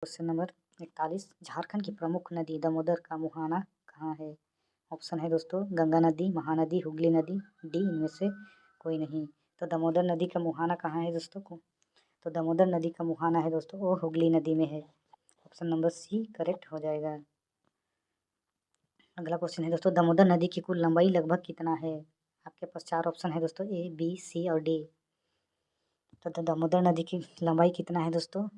Question number 41, Jharkhand की प्रमुख नदी दामोदर का मुहाना कहाँ है? ऑप्शन है दोस्तों गंगा नदी, महानदी, हुगली नदी, डी इनमें से कोई नहीं। तो दामोदर नदी का मुहाना कहाँ है दोस्तों को? तो दामोदर नदी का मुहाना है दोस्तों वो हुगली नदी में है। ऑप्शन नंबर सी करेक्ट हो जाएगा। अगला क्वेश्चन है दोस्तों दामोदर नदी की कुल लंबाई लगभग कितना है? आपके पास 4 ऑप्शन है दोस्तों ए, बी, सी और डी। तो दामोदर नदी की लंबाई कितना है दोस्तों?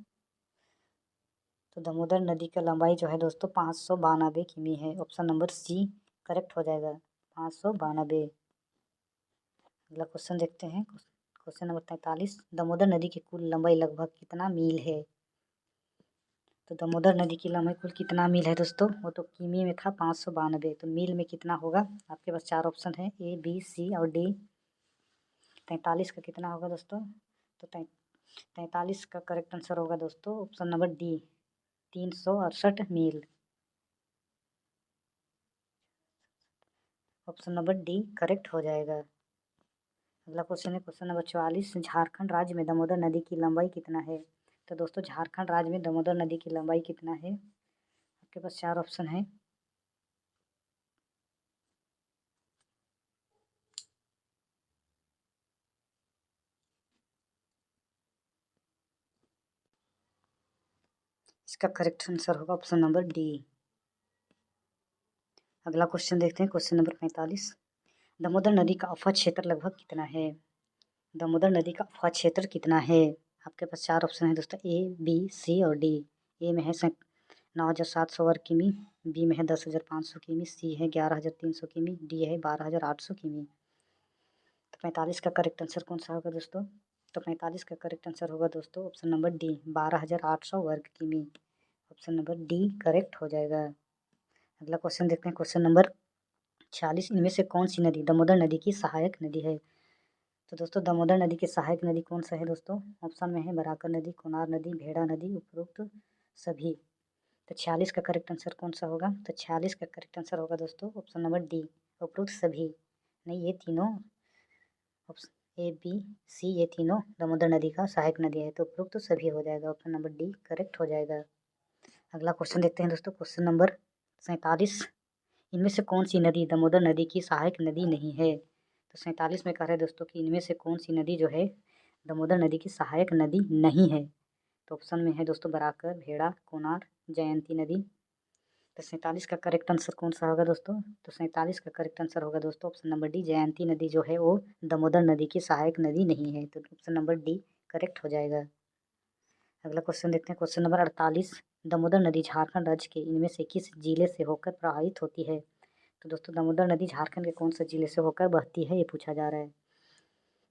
तो दामोदर नदी का लंबाई जो है दोस्तों 592 किमी है। ऑप्शन नंबर सी करेक्ट हो जाएगा, 592। अगला क्वेश्चन देखते हैं। क्वेश्चन नंबर 43, दामोदर नदी की कुल लंबाई लगभग कितना मील है? तो दामोदर नदी की लंबाई कुल कितना मील है दोस्तों? वो तो किमी में था 592, तो मील में कितना होगा? आपके पास 4 ऑप्शन है ए, बी, सी और डी। 43 का कितना होगा दोस्तों? तो 43 का करेक्ट आंसर होगा दोस्तों ऑप्शन नंबर डी, 368 मील। ऑप्शन नंबर डी करेक्ट हो जाएगा। अगला क्वेश्चन है क्वेश्चन नंबर 44, झारखंड राज्य में दामोदर नदी की लंबाई कितना है? तो दोस्तों झारखंड राज्य में दामोदर नदी की लंबाई कितना है? आपके पास 4 ऑप्शन है। इसका करेक्ट आंसर होगा ऑप्शन नंबर डी। अगला क्वेश्चन देखते हैं क्वेश्चन नंबर 45, दामोदर नदी का अफवाह क्षेत्र लगभग कितना है? दामोदर नदी का अफवाह क्षेत्र कितना है? आपके पास 4 ऑप्शन है दोस्तों ए, बी, सी और डी। ए में है 9,700 वर्ग किमी, बी में है 10,500 किमी, सी है 11,300 किमी, डी है 12,800 किमी। तो 45 का करेक्ट आंसर कौन सा होगा दोस्तों? तो 45 का करेक्ट आंसर होगा दोस्तों ऑप्शन नंबर डी, 12,800 वर्ग किमी। ऑप्शन नंबर डी करेक्ट हो जाएगा। अगला क्वेश्चन देखते हैं क्वेश्चन नंबर 46, इनमें से कौन सी नदी दामोदर नदी की सहायक नदी है? तो दोस्तों दामोदर नदी की सहायक नदी कौन सा है दोस्तों? ऑप्शन में है बराकर नदी, कोनार नदी, भेड़ा नदी, उपरोक्त सभी। तो 46 का करेक्ट आंसर कौन सा होगा? तो 46 का करेक्ट आंसर होगा दोस्तों ऑप्शन नंबर डी, उपरोक्त सभी। नहीं, ये तीनों ऑप्शन ए, बी, सी ये तीनों दामोदर नदी का सहायक नदी है, तो उपरोक्त सभी हो जाएगा। ऑप्शन नंबर डी करेक्ट हो जाएगा। अगला क्वेश्चन देखते हैं दोस्तों क्वेश्चन नंबर 47, इनमें से कौन सी नदी दामोदर नदी की सहायक नदी नहीं है? तो 47 में कह रहे हैं दोस्तों कि इनमें से कौन सी नदी जो है दामोदर नदी की सहायक नदी नहीं है? तो ऑप्शन में है दोस्तों बराकर, भेड़ा, कोनार, जयंती नदी। तो 47 का करेक्ट आंसर कौन सा होगा दोस्तों? तो 47 का करेक्ट आंसर होगा दोस्तों ऑप्शन नंबर डी, जयंती नदी जो है वो दामोदर नदी की सहायक नदी नहीं है, तो ऑप्शन नंबर डी करेक्ट हो जाएगा। अगला क्वेश्चन देखते हैं क्वेश्चन नंबर 48, दामोदर नदी झारखंड राज्य के इनमें से किस जिले से होकर प्रवाहित होती है? तो दोस्तों दामोदर नदी झारखंड के कौन से जिले से होकर बहती है ये पूछा जा रहा है।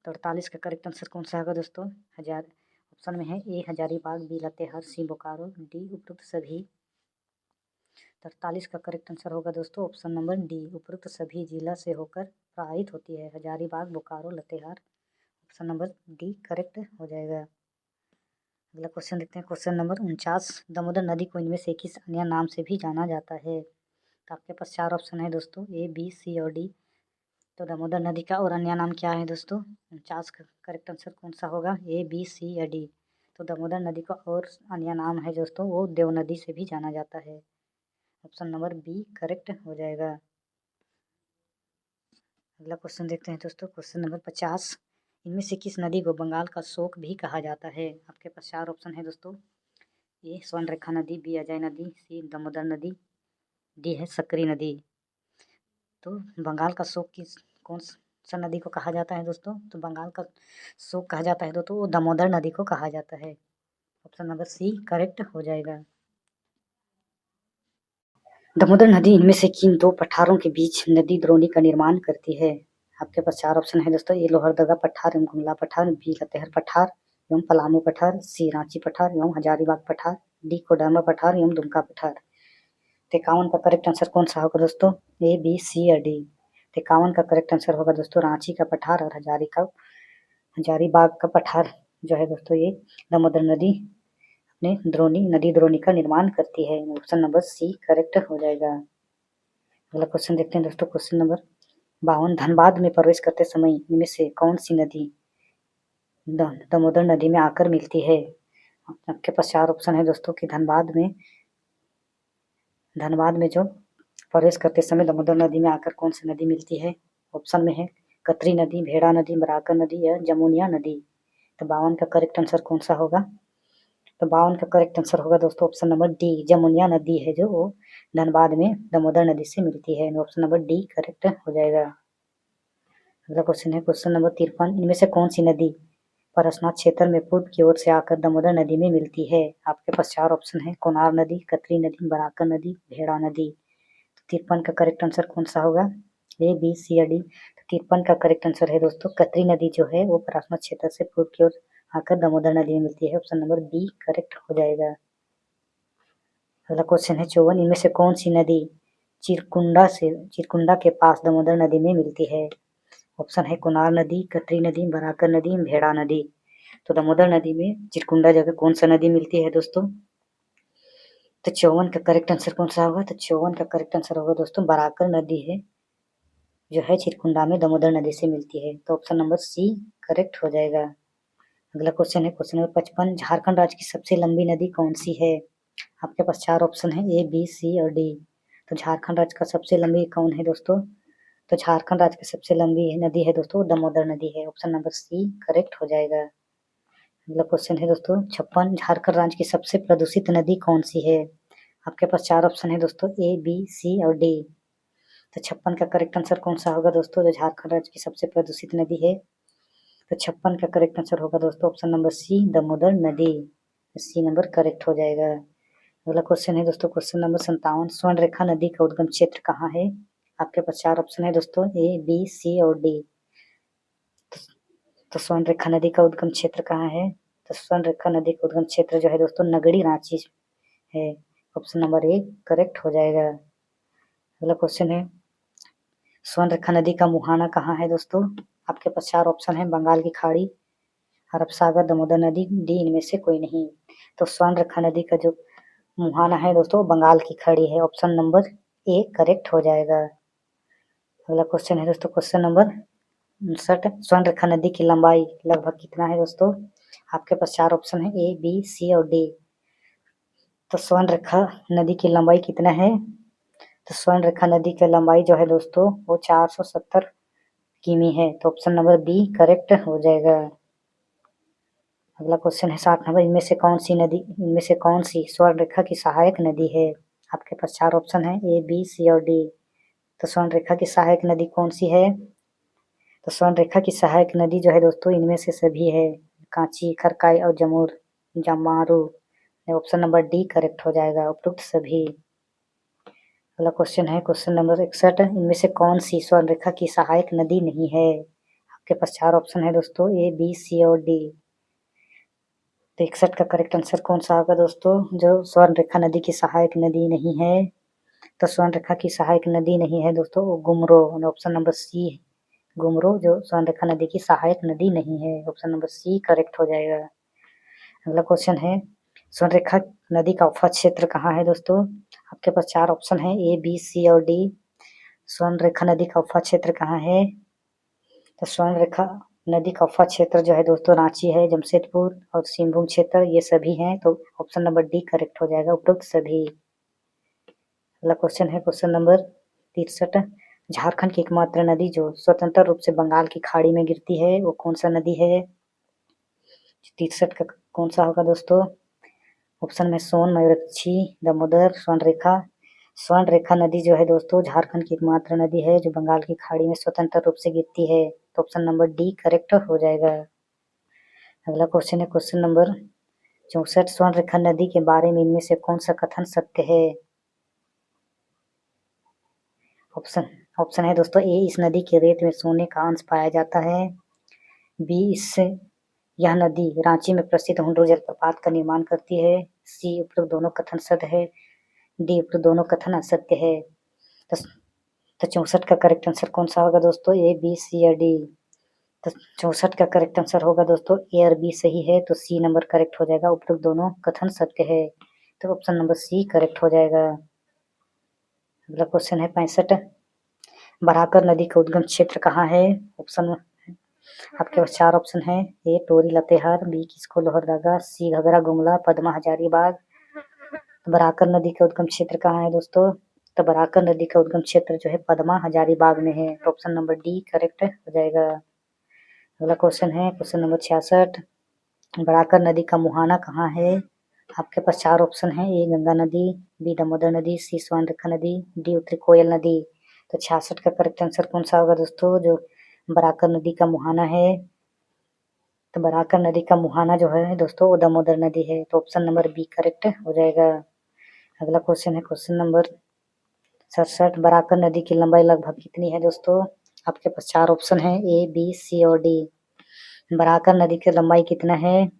तो 48 का करेक्ट आंसर कौन सा होगा दोस्तों? ऑप्शन में है ए हजारीबाग, बी लातेहार, सी बोकारो, डी उपरोक्त सभी। 48 का करेक्ट आंसर होगा दोस्तों ऑप्शन नंबर डी, उपरोक्त सभी जिला से होकर प्रवाहित होती है, Hazaribagh, Bokaro, Latehar. Option number D correct हो जाएगा। अगला क्वेश्चन देखते हैं क्वेश्चन नंबर 49, दामोदर नदी को इनमें से किस अन्य नाम से भी जाना जाता है? तो आपके पास 4 ऑप्शन है दोस्तों ए, बी, सी और डी। तो दामोदर नदी का और अन्य नाम क्या है दोस्तों? 49 का करेक्ट आंसर कौन सा होगा? ए, बी, सी या डी। तो दामोदर नदी का और अन्य नाम है दोस्तों वो देव नदी से भी जाना जाता है। ऑप्शन नंबर बी करेक्ट हो जाएगा। अगला क्वेश्चन देखते हैं दोस्तों क्वेश्चन नंबर 50, इनमें से किस नदी को बंगाल का शोक भी कहा जाता है? आपके पास 4 ऑप्शन है दोस्तों ए स्वर्णरेखा नदी, बी अजय नदी, सी दामोदर नदी, डी है सकरी नदी। तो बंगाल का शोक किस कौन सा नदी को कहा जाता है दोस्तों? तो बंगाल का शोक कहा जाता है दोस्तों वो दामोदर नदी को कहा जाता है। ऑप्शन नंबर सी करेक्ट हो जाएगा। दामोदर नदी इनमें से किन 2 पठारों के बीच नदी द्रोणी का निर्माण करती है? आपके पास 4 ऑप्शन है दोस्तों ए लोहरदगा पठार एवं गुमला पठार, बी लतेहर पठार एवं पलामू पठार, सी रांची पठार एवं हजारीबाग पठार, डी कोडरमा पठार एवं दुमका पठार। 51 का करेक्ट आंसर कौन सा होगा दोस्तों? ए, बी, सी या डी। 51 का करेक्ट आंसर होगा दोस्तों रांची का पठार और हजारीबाग का पठार जो है दोस्तों ये दामोदर नदी अपने नदी द्रोणी का निर्माण करती है। ऑप्शन नंबर सी करेक्ट हो जाएगा। अगला क्वेश्चन देखते हैं दोस्तों क्वेश्चन नंबर 52, धनबाद में प्रवेश करते समय इनमें से कौन सी नदी दामोदर नदी में आकर मिलती है? आपके पास 4 ऑप्शन है दोस्तों कि धनबाद में जो प्रवेश करते समय दामोदर नदी में आकर कौन सी नदी मिलती है। ऑप्शन में है कतरी नदी, भेड़ा नदी, बराकर नदी या जमुनिया नदी। तो 52 का करेक्ट आंसर कौन सा होगा। तो 52 का करेक्ट आंसर होगा दोस्तों ऑप्शन नंबर डी, जमुनिया नदी है जो वो धनबाद में दामोदर नदी से मिलती है। ऑप्शन नंबर डी करेक्ट हो जाएगा। अगला क्वेश्चन है क्वेश्चन नंबर 53, इनमें से कौन सी नदी परसनाथ क्षेत्र में पूर्व की ओर से आकर दामोदर नदी में मिलती है। आपके पास 4 ऑप्शन है कोनार नदी, कतरी नदी, बराकर नदी, भेड़ा नदी। तो 53 का करेक्ट आंसर कौन सा होगा, ए बी सी या डी। तो 53 का करेक्ट आंसर है दोस्तों कतरी नदी जो है वो परसनाथ क्षेत्र से पूर्व की ओर आकर दामोदर नदी में मिलती है। ऑप्शन नंबर बी करेक्ट हो जाएगा। अगला क्वेश्चन है 54, इनमें से कौन सी नदी चिरकुंडा के पास दामोदर नदी में मिलती है। ऑप्शन है कुनार नदी, कतरी नदी, बराकर नदी, भेड़ा नदी। तो दामोदर नदी में चिरकुंडा जगह कौन सा नदी मिलती है दोस्तों। तो 54 का करेक्ट आंसर कौन सा होगा। तो 54 का करेक्ट आंसर होगा दोस्तों बराकर नदी है जो है चिरकुंडा में दामोदर नदी से मिलती है। तो ऑप्शन नंबर सी करेक्ट हो जाएगा। अगला क्वेश्चन है क्वेश्चन नंबर 55, झारखंड राज्य की सबसे लंबी नदी कौन सी है। आपके पास 4 ऑप्शन है ए बी सी और डी। तो झारखंड राज्य का सबसे लंबी कौन है दोस्तों। तो झारखंड राज्य की सबसे लंबी नदी है दोस्तों दामोदर नदी है। ऑप्शन नंबर सी करेक्ट हो जाएगा। अगला क्वेश्चन है दोस्तों 56, झारखंड राज्य की सबसे प्रदूषित नदी कौन सी है। आपके पास 4 ऑप्शन है दोस्तों ए बी सी और डी। तो 56 का करेक्ट आंसर कौन सा होगा दोस्तों, जो झारखंड राज्य की सबसे प्रदूषित नदी है। तो 56 का करेक्ट आंसर होगा दोस्तों ऑप्शन नंबर सी, दामोदर नदी। सी नंबर करेक्ट हो जाएगा। अगला क्वेश्चन है दोस्तों क्वेश्चन नंबर 57, स्वर्ण रेखा नदी का उद्गम क्षेत्र कहाँ है। आपके पास 4 ऑप्शन है दोस्तों ए बी सी और डी। तो स्वर्ण रेखा नदी का उद्गम क्षेत्र कहाँ है। तो स्वर्ण रेखा नदी का उद्गम क्षेत्र जो है दोस्तों नगड़ी रांची है। ऑप्शन नंबर ए करेक्ट हो जाएगा। अगला क्वेश्चन है स्वर्ण रेखा नदी का मुहाना कहाँ है दोस्तों। आपके पास 4 ऑप्शन है बंगाल की खाड़ी, अरब सागर, दामोदर नदी, डी इनमें से कोई नहीं। तो स्वर्ण रेखा नदी का जो मुहाना है दोस्तों बंगाल की खाड़ी है। ऑप्शन नंबर ए करेक्ट हो जाएगा। अगला क्वेश्चन है दोस्तों क्वेश्चन नंबर 59, स्वर्ण रेखा नदी की लंबाई लगभग कितना है दोस्तों। आपके पास 4 ऑप्शन है ए बी सी और डी। तो स्वर्ण रेखा नदी की लंबाई कितना है। तो स्वर्ण रेखा नदी की लंबाई जो है दोस्तों वो 470 किमी है। तो ऑप्शन नंबर बी करेक्ट हो जाएगा। अगला क्वेश्चन है 60 नंबर, इनमें से कौन सी स्वर्ण रेखा की सहायक नदी है। आपके पास 4 ऑप्शन है ए बी सी और डी। तो स्वर्ण रेखा की सहायक नदी कौन सी है। तो स्वर्ण रेखा की सहायक नदी जो है दोस्तों इनमें से सभी है, कांची, खरकाई और जमारू। ऑप्शन नंबर डी करेक्ट हो जाएगा, उपयुक्त सभी। अगला क्वेश्चन है क्वेश्चन नंबर 61, इनमें से कौन सी स्वर्ण रेखा की सहायक नदी नहीं है। आपके पास 4 ऑप्शन है दोस्तों ए बी सी और डी। तो 61 का करेक्ट आंसर कौन सा होगा दोस्तों, जो स्वर्ण रेखा नदी की सहायक नदी नहीं है। तो स्वर्ण रेखा की सहायक नदी नहीं है दोस्तों वो गुमरो, ऑप्शन नंबर सी है गुमरो जो स्वर्ण रेखा नदी की सहायक नदी नहीं है। ऑप्शन नंबर सी करेक्ट हो जाएगा। अगला क्वेश्चन है स्वर्ण रेखा नदी का उपज क्षेत्र कहाँ है दोस्तों। आपके पास 4 ऑप्शन है ए बी सी और डी। स्वर्ण रेखा नदी का उपज क्षेत्र कहाँ है। तो स्वर्ण रेखा नदी का उपज क्षेत्र जो है दोस्तों रांची है, जमशेदपुर और सिंहभूम क्षेत्र ये सभी हैं। तो ऑप्शन नंबर डी करेक्ट हो जाएगा, उपरोक्त सभी। अगला क्वेश्चन है क्वेश्चन नंबर 63, झारखंड की एकमात्र नदी जो स्वतंत्र रूप से बंगाल की खाड़ी में गिरती है वो कौन सा नदी है। 63 का कौन सा होगा दोस्तों। ऑप्शन में सोन, मयूरक्षी, दामोदर, स्वर्ण रेखा नदी जो है दोस्तों झारखंड की एकमात्र नदी है जो बंगाल की खाड़ी में स्वतंत्र रूप से गिरती है। तो ऑप्शन नंबर डी करेक्ट हो जाएगा। अगला क्वेश्चन है क्वेश्चन नंबर 64, स्वर्ण रेखा नदी के बारे में इनमें से कौन सा कथन सत्य है। ऑप्शन है दोस्तों ए, इस नदी के रेत में सोने का अंश पाया जाता है। बी, इससे यह नदी रांची में प्रसिद्ध हुंडरू जलप्रपात का निर्माण करती है। सी, उपरोक्त दोनों कथन सत्य है। डी, उपरोक्त दोनों कथन असत्य है। तो 64 का करेक्ट आंसर कौन सा होगा दोस्तों, ए बी सी या डी। तो 64 का करेक्ट आंसर होगा दोस्तों ए और बी सही है तो सी नंबर करेक्ट हो जाएगा, उपरोक्त दोनों कथन सत्य है। तो ऑप्शन नंबर सी करेक्ट हो जाएगा। अगला क्वेश्चन है 65, बराकर नदी का उद्गम क्षेत्र कहाँ है। ऑप्शन आपके पास 4 ऑप्शन है। ए टोरी लतेहार, बी किसको लोहरदगा, सी घगरा गुमला, पद्मा हजारीबाग। तो बराकर नदी का उद्गम क्षेत्र कहाँ है दोस्तों? तो बराकर नदी का उद्गम क्षेत्र जो है पद्मा हजारीबाग में है। तो ऑप्शन नंबर डी करेक्ट हो जाएगा। अगला क्वेश्चन है क्वेश्चन नंबर 66। बराकर नदी का मुहाना कहाँ है? आपके पास 4 ऑप्शन है। ए गंगा नदी, बी दामोदर नदी, सी स्वर्णरेखा नदी, डी उत्तरी कोयल नदी। तो 66 का करेक्ट आंसर कौन सा होगा दोस्तों? जो बराकर नदी का मुहाना है। तो बराकर नदी का मुहाना जो है दोस्तों वो दामोदर नदी है। तो ऑप्शन नंबर बी करेक्ट हो जाएगा। अगला क्वेश्चन है क्वेश्चन नंबर 67। बराकर नदी की लंबाई लगभग कितनी है दोस्तों? आपके पास 4 ऑप्शन है। ए बी सी और डी। बराकर नदी की लंबाई कितना है?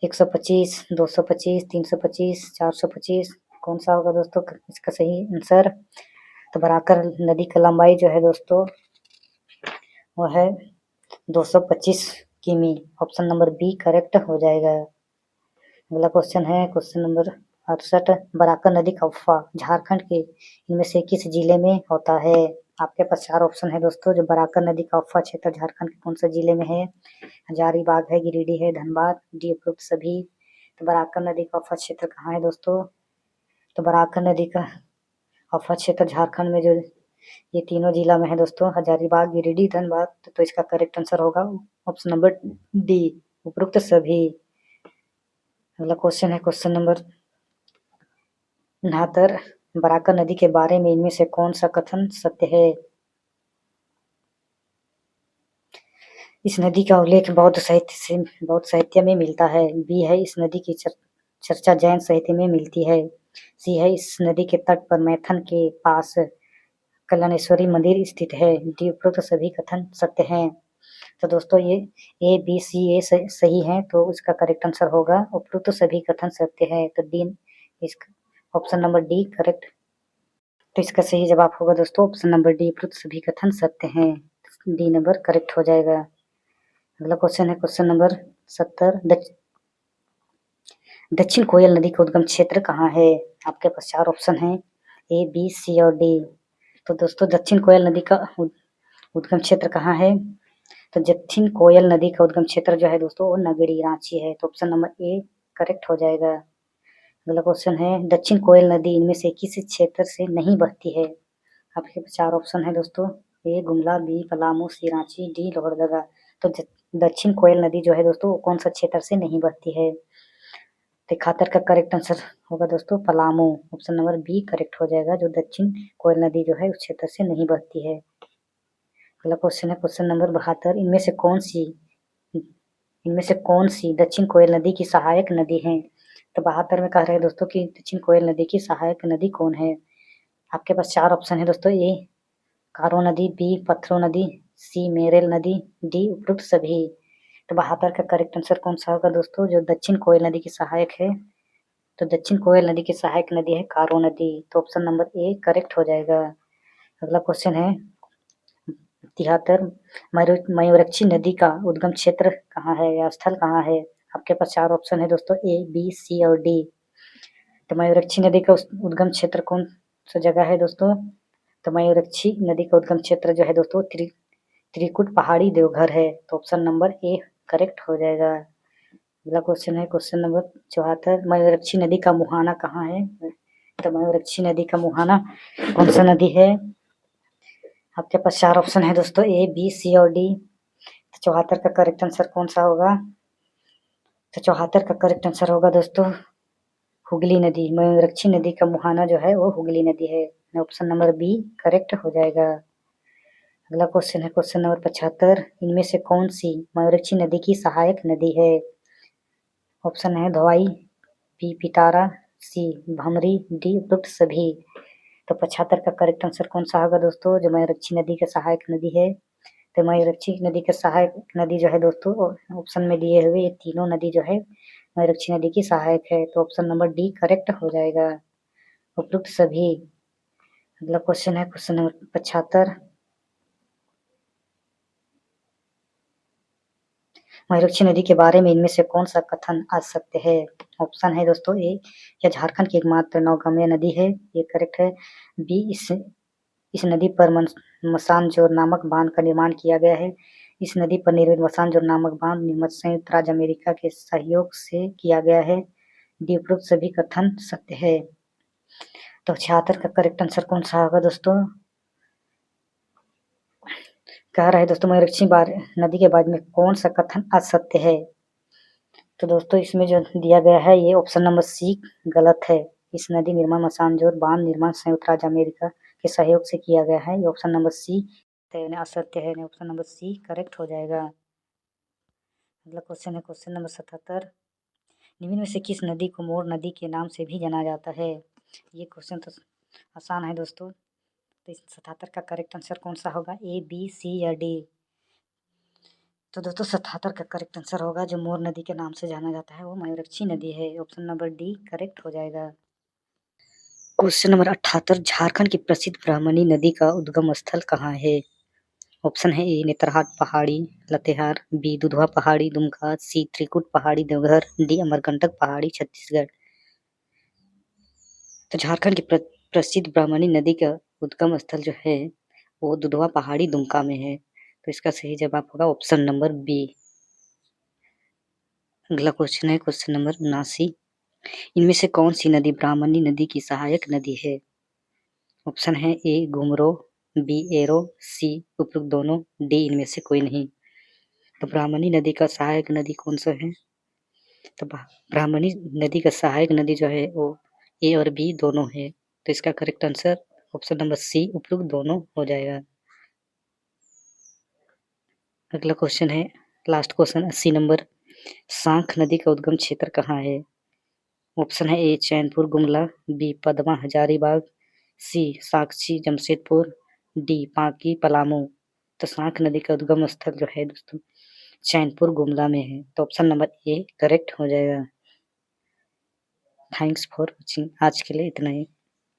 125, 225, 325, 425। कौन सा होगा दोस्तों इसका सही आंसर? तो बराकर नदी की लंबाई जो है दोस्तों वो है 225 किमी। ऑप्शन नंबर बी करेक्ट हो जाएगा। अगला क्वेश्चन है क्वेश्चन नंबर 68। बराकर नदी का उफा झारखंड के इनमें से किस जिले में होता है? आपके पास 4 ऑप्शन है दोस्तों। जो बराकर नदी का उफा क्षेत्र झारखंड के कौन से जिले में है? हजारीबाग है, गिरिडीह है, धनबाद, डी उपरोक्त सभी। तो बराकर नदी का उफा क्षेत्र कहाँ है दोस्तों? तो बराकर नदी का उफा क्षेत्र झारखंड में जो ये तीनों जिला में है दोस्तों, हजारीबाग, गिरिडीह, धनबाद। तो इसका करेक्ट आंसर होगा ऑप्शन नंबर डी उपरोक्त सभी। अगला क्वेश्चन है क्वेश्चन नंबर 69। बराकर नदी के बारे में इनमें से कौन सा कथन सत्य है? इस नदी का उल्लेख बौद्ध साहित्य में मिलता है। बी है इस नदी की चर्चा जैन साहित्य में मिलती है। सी है इस नदी के तट पर मैथन के पास कल्याणेश्वरी मंदिर स्थित है। डी उपरोक्त सभी कथन सत्य हैं। तो दोस्तों ये ए बी सी ए सही है। तो इसका करेक्ट आंसर होगा उपरोक्त सभी कथन सत्य है। तो डी इसका ऑप्शन नंबर डी करेक्ट। तो इसका सही जवाब होगा दोस्तों ऑप्शन नंबर डी उपरोक्त सभी कथन सत्य हैं। डी नंबर करेक्ट हो जाएगा। अगला क्वेश्चन है क्वेश्चन नंबर 70। दक्षिण कोयल नदी का उद्गम क्षेत्र कहाँ है? आपके पास 4 ऑप्शन है। ए बी सी और डी। तो दोस्तों दक्षिण कोयल नदी का उद्गम क्षेत्र कहाँ है? तो दक्षिण कोयल नदी का उद्गम क्षेत्र जो है दोस्तों वो नगरी रांची है। तो ऑप्शन नंबर ए करेक्ट हो जाएगा। अगला क्वेश्चन है दक्षिण कोयल नदी इनमें से किस क्षेत्र से नहीं बहती है? आपके पास 4 ऑप्शन है दोस्तों। ए गुमला, बी पलामू, सी रांची, डी लोहरदगा। तो दक्षिण कोयल नदी जो है दोस्तों वो कौन सा क्षेत्र से नहीं बहती है? तो 71 का करेक्ट आंसर होगा दोस्तों Palamu. Option number B correct हो जाएगा। जो दक्षिण कोयल नदी जो है उस क्षेत्र से नहीं बहती है। अगला क्वेश्चन है क्वेश्चन नंबर 72। इनमें से कौन सी दक्षिण कोयल नदी की सहायक नदी है? तो 72 में कह रहे हैं दोस्तों कि दक्षिण कोयल नदी की सहायक नदी कौन है? आपके पास 4 ऑप्शन है दोस्तों। ए कारो नदी, बी पत्थरो नदी, सी मेरेल नदी, डी उपरोक्त सभी। तो 72 का करेक्ट आंसर कौन सा होगा दोस्तों? जो दक्षिण कोयल नदी की सहायक है। तो दक्षिण कोयल नदी की सहायक नदी है कारो नदी। तो ऑप्शन नंबर ए करेक्ट हो जाएगा। अगला क्वेश्चन है 73। मयूरक्षी नदी का उद्गम क्षेत्र कहाँ है या स्थल कहाँ है? आपके पास 4 ऑप्शन है दोस्तों। ए बी सी और डी। तो मयूरक्षी नदी का उद्गम क्षेत्र कौन सा जगह है दोस्तों? तो मयूरक्षी नदी का उद्गम क्षेत्र जो है दोस्तों त्रिकुट पहाड़ी देवघर है। तो ऑप्शन नंबर ए करेक्ट हो जाएगा। अगला क्वेश्चन है क्वेश्चन नंबर 74। मयूरक्षी नदी का मुहाना कहाँ है? तो मयूरक्षी नदी का मुहाना कौन सा नदी है? आपके पास 4 ऑप्शन है दोस्तों। ए बी सी और डी। तो 74 का करेक्ट आंसर कौन सा होगा? तो 74 का करेक्ट आंसर होगा दोस्तों हुगली नदी। मयूरक्षी नदी का मुहाना जो है वो हुगली नदी है। ऑप्शन नंबर बी करेक्ट हो जाएगा। अगला क्वेश्चन है क्वेश्चन नंबर 75। इनमें से कौन सी मयूरक्षी नदी की सहायक नदी है? ऑप्शन है धोवाई, बी पिटारा, सी भमरी, डी उपरोक्त सभी। तो 75 का करेक्ट आंसर कौन सा होगा दोस्तों? जो मयूरक्षी नदी का सहायक नदी है। तो मयूरक्षी नदी का सहायक नदी जो है दोस्तों ऑप्शन में दिए हुए ये तीनों नदी जो है मयूरक्षी नदी की सहायक है। तो ऑप्शन नंबर डी करेक्ट हो जाएगा उपरोक्त सभी। अगला क्वेश्चन है क्वेश्चन नंबर 75। मयूरक्षी नदी के बारे में इनमें से कौन सा कथन असत्य है? ऑप्शन है दोस्तों। ए यह झारखंड की एकमात्र नौगम्य नदी है, ये करेक्ट है। बी इस नदी पर मसानजोर नामक बांध का निर्माण किया गया है। इस नदी पर निर्मित मसानजोर नामक बांध निर्मित संयुक्त राज्य अमेरिका के सहयोग से किया गया है। डी उपरोक्त सभी कथन सत्य है। तो 76 का करेक्ट आंसर कौन सा होगा दोस्तों? कह रहा है दोस्तों मयूरक्षी नदी के बारे में कौन सा कथन असत्य है? तो दोस्तों इसमें जो दिया गया है ये ऑप्शन नंबर सी गलत है। इस नदी निर्माण मसानजोर बांध निर्माण संयुक्त राज्य अमेरिका के सहयोग से किया गया है। ये ऑप्शन नंबर सी असत्य है। ऑप्शन नंबर सी करेक्ट हो जाएगा। अगला क्वेश्चन है क्वेश्चन नंबर 77। निम्न में से किस नदी को मोर नदी के नाम से भी जाना जाता है? ये क्वेश्चन तो आसान है दोस्तों। तो इस 77 का करेक्ट आंसर कौन सा होगा? ए, बी, सी या डी? तो दोस्तों 77 का करेक्ट आंसर होगा जो मोर नदी के नाम से जाना जाता है वो मयूरक्षी नदी है। ऑप्शन नंबर डी करेक्ट हो जाएगा। Question number 78। झारखंड की प्रसिद्ध ब्राह्मणी नदी का उद्गम स्थल कहाँ है? ऑप्शन है ए नेतरहाट पहाड़ी लातेहार, बी दुधवा पहाड़ी दुमका, सी त्रिकुट पहाड़ी देवघर, डी अमरकंटक पहाड़ी छत्तीसगढ़। तो झारखंड की प्रसिद्ध ब्राह्मणी नदी का उद्गम स्थल जो है वो दुधवा पहाड़ी दुमका में है। तो इसका सही जवाब होगा ऑप्शन नंबर बी। अगला क्वेश्चन है क्वेश्चन नंबर 79। इनमें से कौन सी नदी ब्राह्मणी नदी की सहायक नदी है? ऑप्शन है ए घुमरो, बी एरो, सी उपरोक्त दोनों, डी इनमें से कोई नहीं। तो ब्राह्मणी नदी का सहायक नदी कौन सा है? तो ब्राह्मणी नदी का सहायक नदी जो है वो ए और बी दोनों है। तो इसका correct answer option number C उपरोक्त दोनों हो जाएगा। अगला क्वेश्चन है लास्ट क्वेश्चन 80 नंबर। सांख नदी का उद्गम क्षेत्र कहाँ है? ऑप्शन है ए चैनपुर गुमला, बी पदमा हजारीबाग, सी साक्षी जमशेदपुर, डी पांकी पलामू। तो सांख नदी का उद्गम स्थल जो है दोस्तों चैनपुर गुमला में है। तो ऑप्शन नंबर ए करेक्ट हो जाएगा। Thanks for watching. आज के लिए इतना ही।